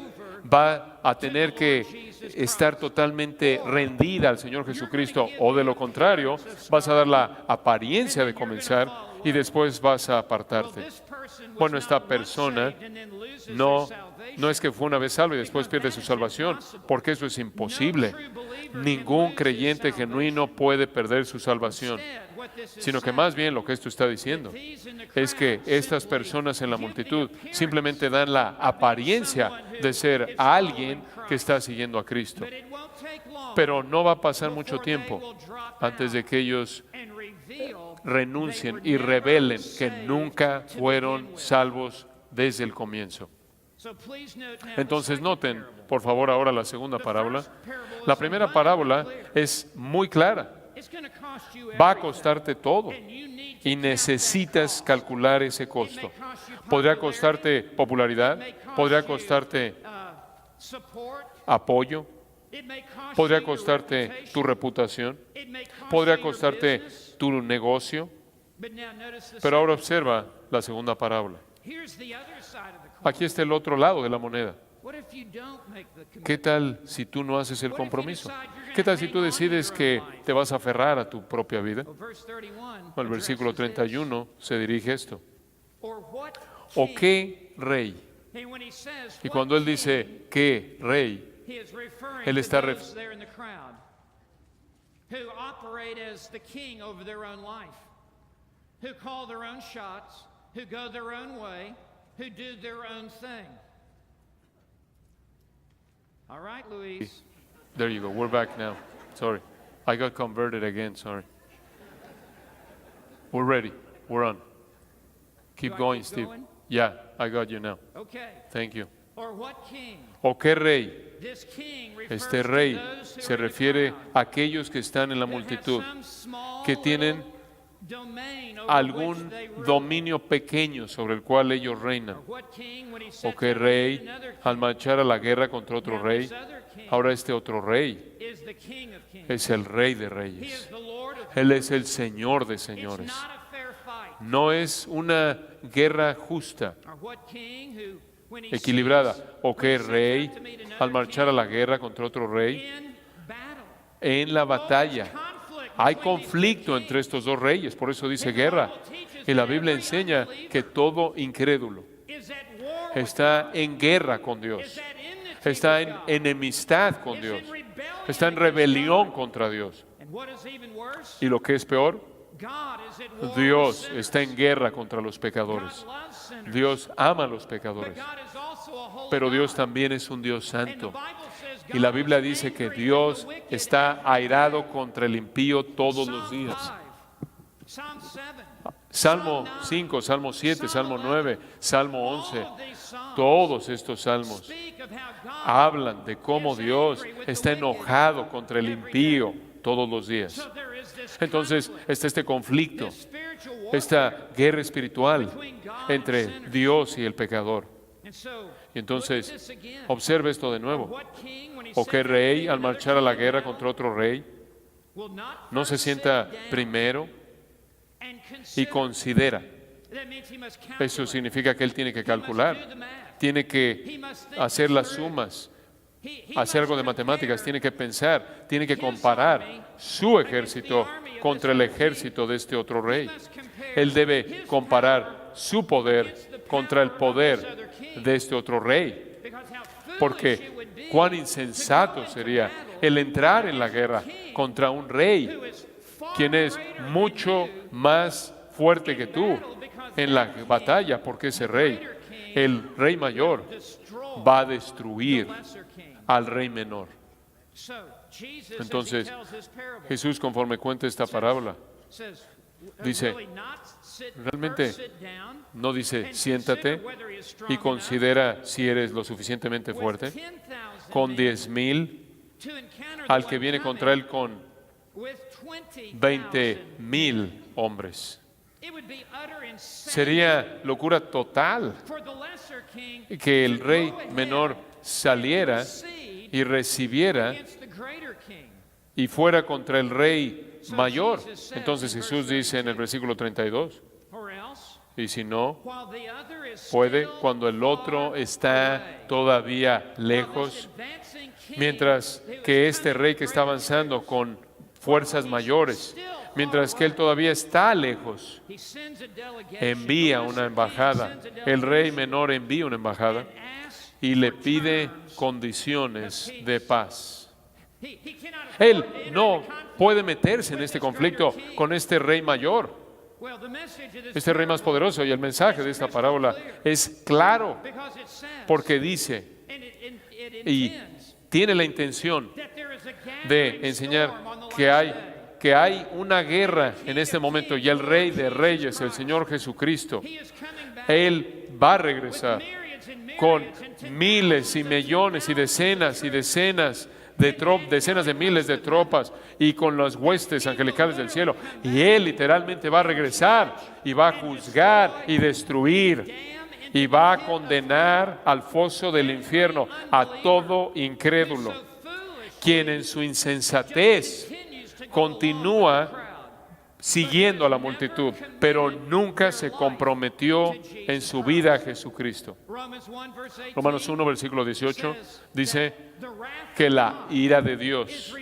va a tener que estar totalmente rendida al Señor Jesucristo, o de lo contrario, vas a dar la apariencia de comenzar y después vas a apartarte. bueno, esta persona no es que fue una vez salvo y después pierde su salvación, porque eso es imposible. Ningún creyente genuino puede perder su salvación, sino que más bien lo que esto está diciendo es que estas personas en la multitud simplemente dan la apariencia de ser alguien que está siguiendo a Cristo. Pero no va a pasar mucho tiempo antes de que ellos renuncien y revelen que nunca fueron salvos desde el comienzo. Entonces noten, por favor, ahora la segunda parábola. La primera parábola es muy clara. Va a costarte todo y necesitas calcular ese costo. Podría costarte popularidad, podría costarte apoyo, podría costarte tu reputación, podría costarte tu negocio. Pero ahora observa la segunda parábola. Aquí está el otro lado de la moneda. ¿Qué tal si tú no haces el compromiso? ¿Qué tal si tú decides que te vas a aferrar a tu propia vida? El versículo 31 se dirige a esto. ¿O qué rey? Y cuando él dice ¿qué rey?, él está refiriendo All right, Luis. There you go. We're back now. Sorry. I got converted again. Sorry. We're ready. We're on. Keep Do I going, keep Steve. going? Yeah, I got you now. Okay. Thank you. Or what king? ¿O qué rey? This king refers Este to rey those who se are in the refiere crowd a aquellos que están en la that have multitud, some small que tienen little domain over which algún they rule. dominio pequeño sobre el cual ellos reinan. Or what king, when he ¿O sets qué up rey another king, al marchar a la guerra contra otro now rey? this other king Ahora este otro rey is the king of kings. es el rey de He is reyes. the Lord of Él es el Señor de It's señores. not a fair fight. No es una guerra justa, Or what king who, when he equilibrada. sees- ¿O when qué he sets rey out to meet another al marchar a king la guerra contra otro rey? in battle. En la batalla Conflict hay between these two conflicto entre kings. estos dos reyes, por eso dice And the guerra. Bible teaches Y la that Biblia every enseña unbeliever que todo incrédulo is at war with está God, en guerra con is Dios, at enmity está with en God, enemistad con is Dios, in rebellion está en against rebelión God. contra Dios. And what is even worse, Y lo que es peor, God is at war with Dios sinners. está en guerra contra los pecadores. God loves sinners. Dios ama a los But pecadores, God is also a holy pero Dios God. también es un Dios And the santo. Bible says Y la God Biblia is dice que angry Dios with the wicked está every day. airado contra el impío todos los Psalm días. 5, Psalm 7, Salmo Psalm 5, Salmo 7, Psalm Salmo 11, 9, Salmo all 11, of these psalms todos estos salmos speak of how God hablan de cómo is Dios angry with the está wicked enojado contra el every day. impío todos los días. So there is this Entonces conflict, está este conflicto, this spiritual warfare. esta guerra espiritual between God entre and sinners. Dios y el pecador. And so, Y look at entonces this again. observe esto de nuevo. What king, when he ¿O qué sets out rey to al meet marchar a la another guerra king, contra otro rey will not no se first sienta sit down primero and y consider? considera? That means he must Eso calculate. significa que él tiene que He must do calcular, the math. tiene que He must think hacer this las through. sumas, He hacer must algo de matemáticas, compare tiene que pensar, tiene que his comparar army su against the ejército army of contra el this other king. ejército de este otro rey. He must compare Él debe his comparar su poder against the contra el power of this poder other king. de este otro rey. Because how foolish Porque it would be cuán to insensato go into sería battle el entrar en la guerra king contra un rey who is far quien es greater than mucho you más fuerte que tú en la batalla, porque ese rey, el rey mayor, destroy va a destruir the lesser king. al rey menor. So, Jesus, Entonces, as he tells his parable, Jesús, conforme cuenta esta parábola, says, dice, really not sit, realmente first sit down no dice and siéntate consider whether he is strong y enough considera si eres lo suficientemente with fuerte, 10,000 con men 10,000 to encounter al the que one viene coming contra él con with 20,000. 20,000 hombres. It would be utter insanity Sería locura total for the lesser king que el to rey go ahead menor saliera proceed y recibiera against the greater king. y fuera contra el rey mayor. Entonces Jesús dice en el versículo 32, Or else, y si no, while the other is puede still cuando el otro far está away, todavía while this lejos, advancing king mientras who is que este coming rey with que está greater avanzando force, con fuerzas mayores Mientras que él todavía está lejos, he sends a delegation. envía The una lesser embajada. king sends a El rey delegation menor envía una embajada and asks y le for pide terms. condiciones de paz. He cannot afford Él to enter no into conflict puede meterse en with este this conflicto greater king. con este rey mayor, Well, the message of this este rey más parable poderoso. Y el mensaje de esta parábola es claro, because it says, porque dice and it y intends tiene la intención that there is a de gathering enseñar storm on the que last hay, day. que hay una guerra en este momento, y el Rey de Reyes, el Señor Jesucristo, He is coming back Él va a with regresar myriads and con myriads and ten miles y millones y decenas decenas de miles de tropas y con las huestes angelicales del cielo. Y Él literalmente va a regresar y va a juzgar y destruir y va a condenar al foso del infierno a todo incrédulo, quien en su insensatez continúa siguiendo a la multitud, pero nunca se comprometió en su vida a Jesucristo. Romanos 1, versículo 18, dice que la ira de Dios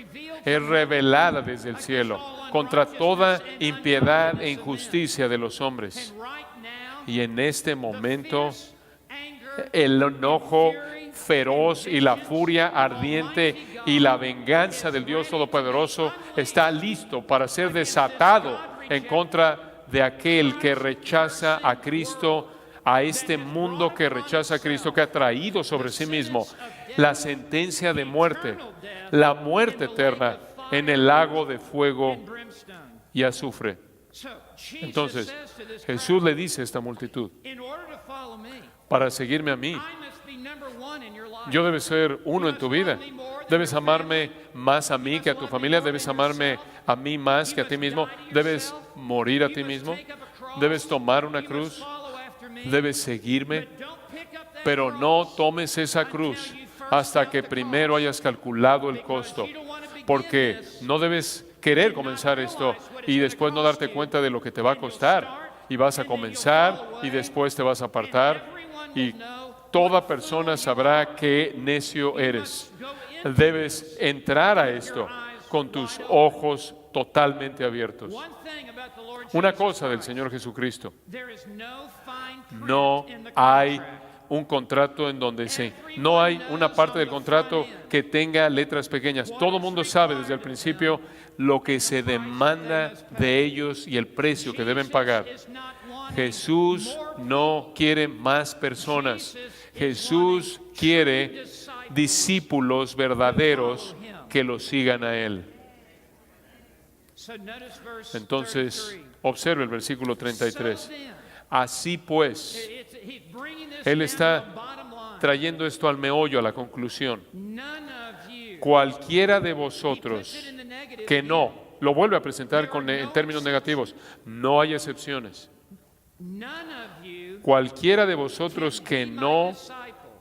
es revelada desde el cielo contra toda impiedad e injusticia de los hombres. Y en este momento, el enojo feroz y la furia ardiente y la venganza del Dios Todopoderoso está listo para ser desatado en contra de aquel que rechaza a Cristo, a este mundo que rechaza a Cristo, que ha traído sobre sí mismo la sentencia de muerte, la muerte eterna en el lago de fuego y azufre. Entonces, Jesús le dice a esta multitud, para seguirme a mí, yo debo ser uno en tu vida. Debes amarme más a mí que a tu familia. Debes amarme a mí más que a ti mismo. Debes morir a ti mismo. Debes tomar una cruz. Debes seguirme. Pero no tomes esa cruz hasta que primero hayas calculado el costo. Porque no debes querer comenzar esto y después no darte cuenta de lo que te va a costar. Y vas a comenzar y después te vas a apartar. Y toda persona sabrá qué necio eres. Debes entrar a esto con tus ojos totalmente abiertos. Una cosa del Señor Jesucristo: no hay un contrato en donde no hay una parte del contrato que tenga letras pequeñas. Todo el mundo sabe desde el principio lo que se demanda de ellos y el precio que deben pagar. Jesús no quiere más personas. Jesús quiere discípulos verdaderos que lo sigan a Él. Entonces, observe el versículo 33. Así pues, Él está trayendo esto al meollo, a la conclusión. Cualquiera de vosotros que no, lo vuelve a presentar en términos negativos, no hay excepciones. Cualquiera de vosotros que no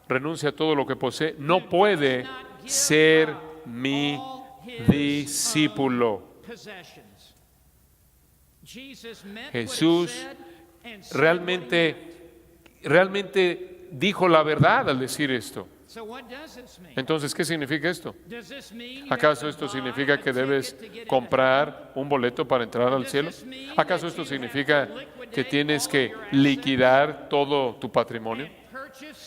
renuncia a todo lo que posee, no puede ser mi discípulo. Jesús realmente dijo la verdad al decir esto. Entonces, ¿qué significa esto? ¿Acaso esto significa que debes comprar un boleto para entrar al cielo? ¿Acaso esto significa que tienes que liquidar todo tu patrimonio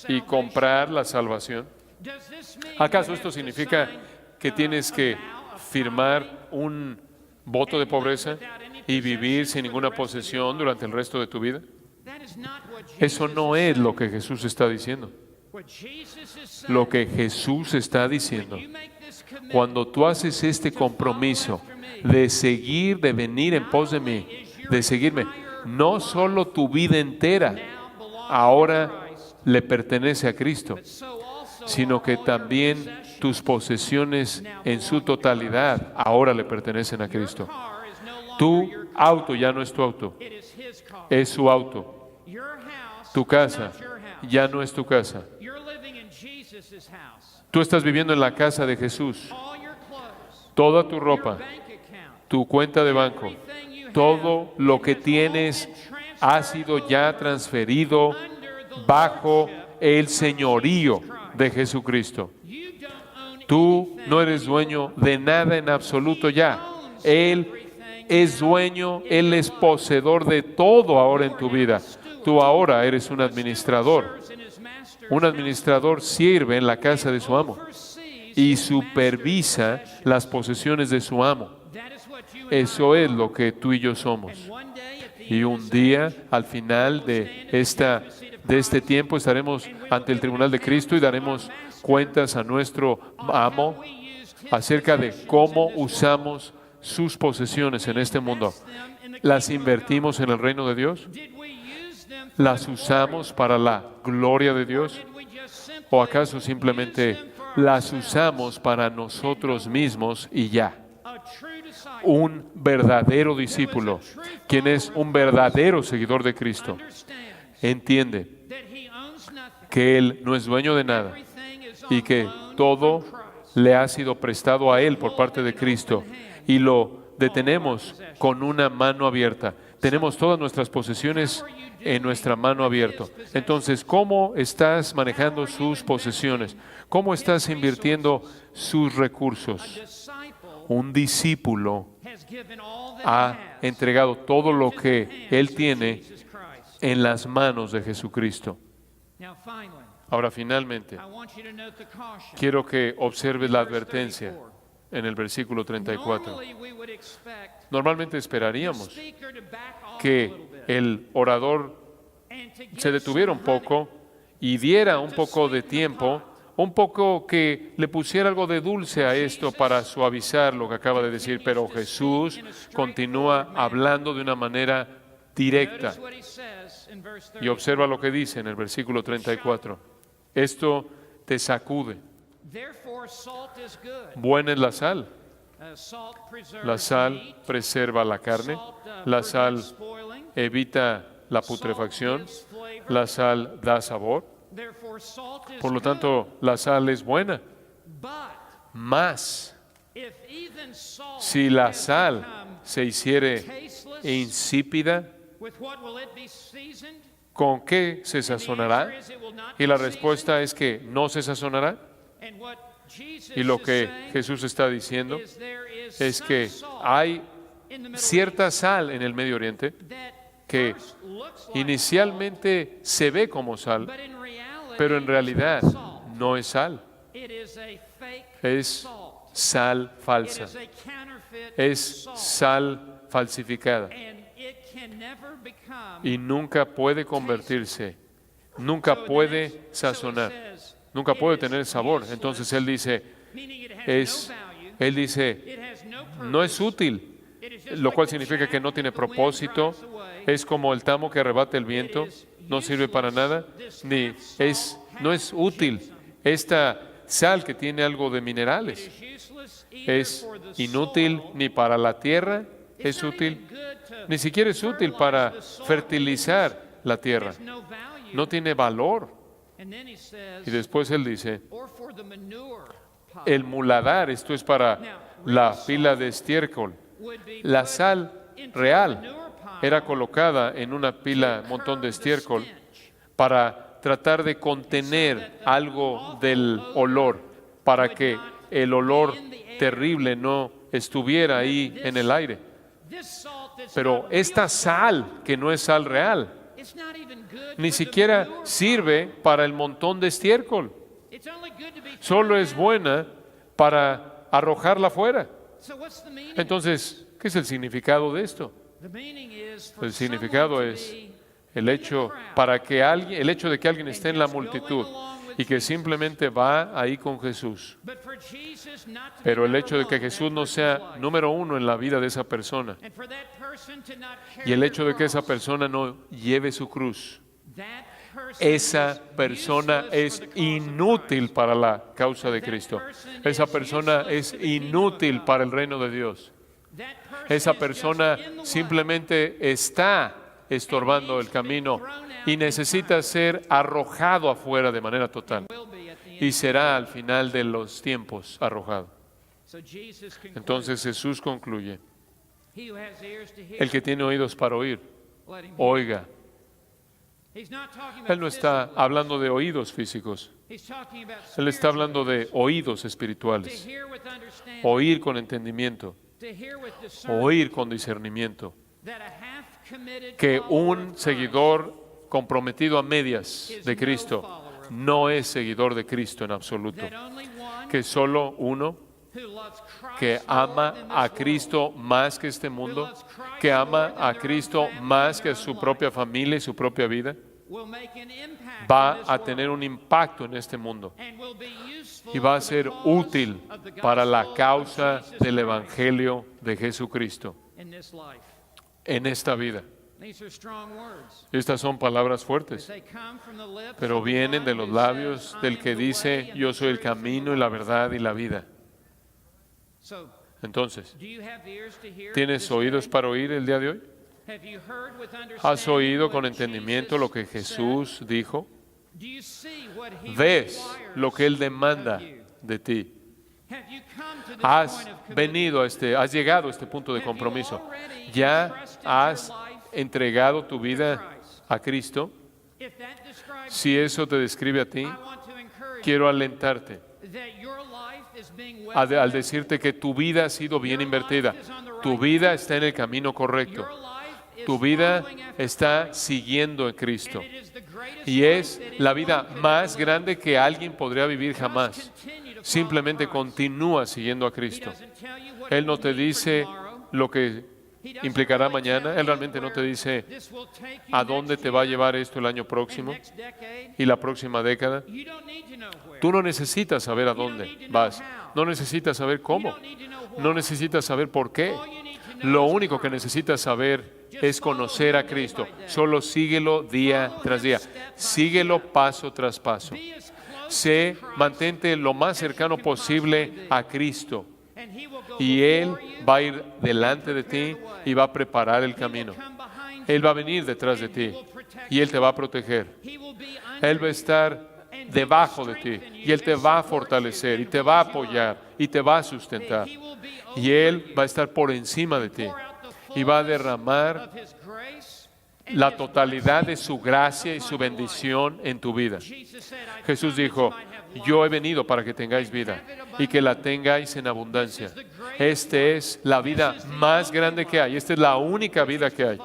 y comprar la salvación? ¿Acaso esto significa que tienes que firmar un voto de pobreza y vivir sin ninguna posesión durante el resto de tu vida? Eso no es lo que Jesús está diciendo. Lo que Jesús está diciendo, cuando tú haces este compromiso de seguir, de venir en pos de mí, de seguirme, no solo tu vida entera ahora le pertenece a Cristo, sino que también tus posesiones en su totalidad ahora le pertenecen a Cristo. Tu auto ya no es tu auto, es su auto. Tu casa ya no es tu casa. Tú estás viviendo en la casa de Jesús. Toda tu ropa, tu cuenta de banco, todo lo que tienes ha sido ya transferido bajo el señorío de Jesucristo. Tú no eres dueño de nada en absoluto ya. Él es dueño, Él es poseedor de todo ahora en tu vida. Tú ahora eres un administrador. Un administrador sirve en la casa de su amo y supervisa las posesiones de su amo. Eso es lo que tú y yo somos. Y un día, al final de este tiempo, estaremos ante el tribunal de Cristo y daremos cuentas a nuestro amo acerca de cómo usamos sus posesiones en este mundo. ¿Las invertimos en el reino de Dios? ¿Las usamos para la gloria de Dios? ¿O acaso simplemente las usamos para nosotros mismos y ya? Un verdadero discípulo, quien es un verdadero seguidor de Cristo, entiende que Él no es dueño de nada y que todo le ha sido prestado a Él por parte de Cristo y lo detenemos con una mano abierta. Tenemos todas nuestras posesiones en nuestra mano abierta. Entonces, ¿cómo estás manejando sus posesiones? ¿Cómo estás invirtiendo sus recursos? Un discípulo ha entregado todo lo que él tiene en las manos de Jesucristo. Ahora, finalmente, quiero que observes la advertencia en el versículo 34. Normalmente esperaríamos que el orador se detuviera un poco y diera un poco de tiempo, un poco que le pusiera algo de dulce a esto para suavizar lo que acaba de decir, pero Jesús continúa hablando de una manera directa. Y observa lo que dice en el versículo 34. Esto te sacude. Buena es la sal. La sal preserva la carne. La sal evita la putrefacción. La sal da sabor. Por lo tanto, la sal es buena. Mas, si la sal se hiciere insípida, ¿con qué se sazonará? Y la respuesta es que no se sazonará. Y lo que Jesús está diciendo es que hay cierta sal en el Medio Oriente que inicialmente se ve como sal, pero en realidad no es sal. Es sal falsa. Es sal falsificada. Y nunca puede convertirse, nunca puede sazonar, nunca puede tener sabor. Entonces Él dice, no es útil, lo cual significa que no tiene propósito, es como el tamo que arrebata el viento, no sirve para nada, no es útil. Esta sal que tiene algo de minerales es inútil ni para la tierra, es útil, ni siquiera es útil para fertilizar la tierra. No tiene valor. Y después Él dice, el muladar, esto es para la pila de estiércol. La sal real era colocada en una pila, montón de estiércol, para tratar de contener algo del olor, para que el olor terrible no estuviera ahí en el aire. Pero esta sal, que no es sal real, ni siquiera sirve para el montón de estiércol. Solo es buena para arrojarla fuera. Entonces, ¿qué es el significado de esto? El significado es el hecho de que alguien esté en la multitud y que simplemente va ahí con Jesús. Pero el hecho de que Jesús no sea número uno en la vida de esa persona y el hecho de que esa persona no lleve su cruz, esa persona es inútil para la causa de Cristo. Esa persona es inútil para el reino de Dios. Esa persona simplemente está estorbando el camino y necesita ser arrojado afuera de manera total. Y será al final de los tiempos arrojado. Entonces Jesús concluye, el que tiene oídos para oír, oiga. Él no está hablando de oídos físicos. Él está hablando de oídos espirituales. Oír con entendimiento. to hear with discernment oír con discernimiento that a half-committed que follower un of Christ seguidor comprometido a medias de Cristo no es seguidor de Cristo en absoluto, that only one que solo uno who loves Christ que ama more than a this Cristo más que este mundo, que ama a Cristo más que a su propia familia y su propia vida, world will make an impact va in this a world tener un impacto en este mundo and will be useful y va a for the ser cause útil of the para la gospel causa of Jesus del Christ Evangelio de Jesucristo in this life. en esta vida. These are strong words. Estas son palabras fuertes, They come from the lips pero of the vienen one de los who labios says, "I del am que the dice, way and yo the soy el truth and the camino y la life." verdad y la vida. So, Entonces, do you have ears to hear ¿tienes this oídos day? para oír el día de hoy? Have you heard with ¿Has understanding oído what con entendimiento Jesus lo que said? Jesús dijo? Do you see what he ¿Ves requires lo que Él demanda of you? de ti? Have you come to this Has point of commitment? venido a has llegado a este punto de Have you compromiso. already ¿Ya entrusted has your life entregado tu to vida Christ? a Cristo? If that describes Si eso te describe a ti, you, I want to encourage quiero alentarte that your life is being well al invested. decirte que tu vida ha sido bien invertida. Tu vida está en el camino correcto. Your life is Tu vida following after está Christ. siguiendo en Cristo. And it is the greatest Y es life that la anyone vida could más ever live. grande que alguien podría vivir Just jamás. continue to follow Simplemente Christ. continúa siguiendo a He Cristo. doesn't tell you what Él it no will te mean for dice tomorrow. lo que He doesn't implicará really tell mañana. Él you realmente no te where dice this will take you a dónde next te va a year llevar esto el año and próximo next decade. y la próxima década. You don't need to know where. Tú no necesitas saber a You don't dónde need to know vas. how. No necesitas saber You cómo. don't need to know why. No necesitas saber por qué. All you need to know Lo is único que Christ. necesitas saber Just es follow conocer him a day Cristo. by day. Solo síguelo día Follow tras him día. step by Síguelo step. paso tras paso. Be as close Sé, to Christ mantente lo más as you cercano can possibly posible be. a Cristo. And he will go Y Él before you, va a ir delante de ti y va a preparar el he will camino. come behind Él you, va a venir detrás de and he ti will protect y Él te you. va a proteger. He will be Él under va a you. estar debajo de ti y Él te va a fortalecer y te va a apoyar y te va a sustentar. He will be Y over Él you. va a estar por encima de ti Pour out the y va a fullness derramar of his grace and la his totalidad de blessing su gracia y su upon your life. bendición en tu vida. Jesus said, "I've Jesús come that you dijo, might have yo he life." venido para que tengáis vida y que la tengáis en abundancia. Esta es la vida más grande que hay. Esta es la única vida que hay,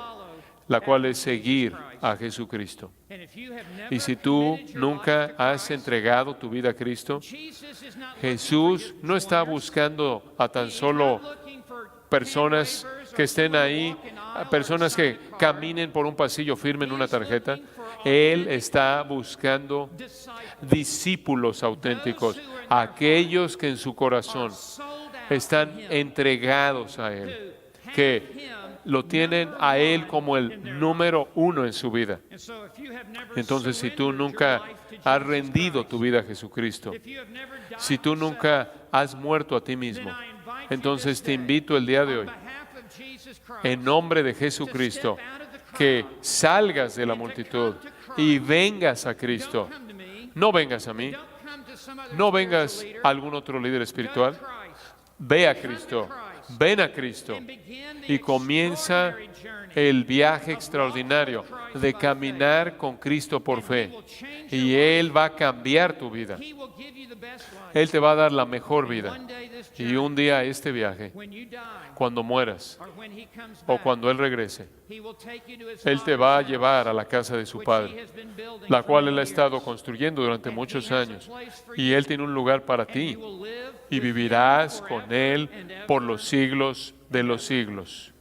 la cual es seguir a Jesucristo. And if you have never Y si tú committed your nunca life to has Christ, entregado tu vida a Cristo, Jesus is not Jesús looking for no his está joiners. buscando a tan He's solo not looking for personas hand wavers or que estén someone to ahí, walk an aisle or personas que sign a card. caminen por un pasillo, firmen una He's tarjeta. looking for Él authentic está buscando disciples discípulos auténticos, aquellos que en su corazón sold out están to him, entregados a Él, who que have him lo tienen number a Él one como in el their número uno en su vida. And so if you have never Entonces, si tú surrendered nunca your life to has Jesus rendido Christ, tu vida a Jesucristo, if you have never died si tú to self, nunca has muerto a ti mismo, then I invite you entonces this te day, invito el día de on hoy, behalf of Jesus Christ, en nombre de to Jesucristo, step out of the crowd que salgas de la multitud y vengas a Don't Cristo. come to me. No vengas a mí, Don't come to some other no spiritual vengas leader. a algún otro líder Go to espiritual. Christ Ve a Cristo, ven a Cristo and begin the y comienza extraordinary journey el viaje extraordinario de caminar con Cristo por fe. Y Él va a cambiar tu vida. He will give you the best life. Él te va a dar la mejor vida. One day this Y journey, un día este viaje, when you die cuando mueras or when he comes o back, cuando Él regrese, he will take you to his Él te va a Father's llevar house, a la casa de su which he Padre, has been building la for cual Él many ha estado years. construyendo durante And muchos he has a años. place for Y you, Él tiene un lugar para and ti you will live y with him vivirás forever con Él and ever. por los siglos de los siglos.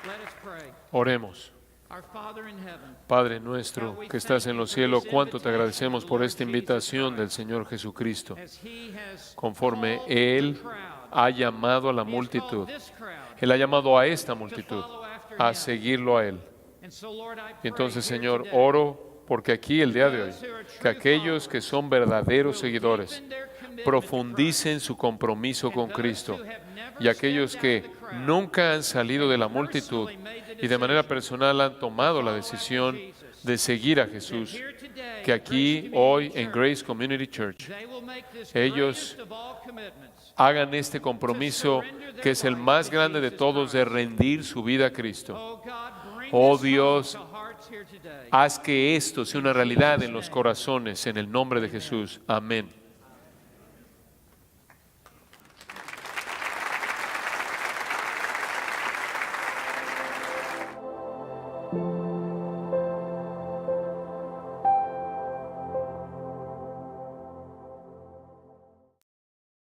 Let us pray. Oremos. Our Father in heaven, Padre nuestro que estás en los cielos, cuánto te agradecemos por esta invitación del Señor Jesucristo. as he has Conforme called Él the crowd, ha llamado a la he has multitud, called this crowd Él ha llamado a esta to multitud follow after a him. seguirlo a Él. And so, Lord, I pray Entonces, here Señor, today, oro porque aquí el día de hoy, que aquellos que son verdaderos seguidores deepen their commitment to profundicen su compromiso con Christ. And Cristo, those who have never y aquellos stepped que out of the crowd nunca han salido de la multitud y de manera personal han tomado la decisión de seguir a Jesús, que aquí, hoy, en Grace Community Church, ellos hagan este compromiso que es el más grande de todos, de rendir su vida a Cristo. Oh Dios, haz que esto sea una realidad en los corazones, en el nombre de Jesús. Amén.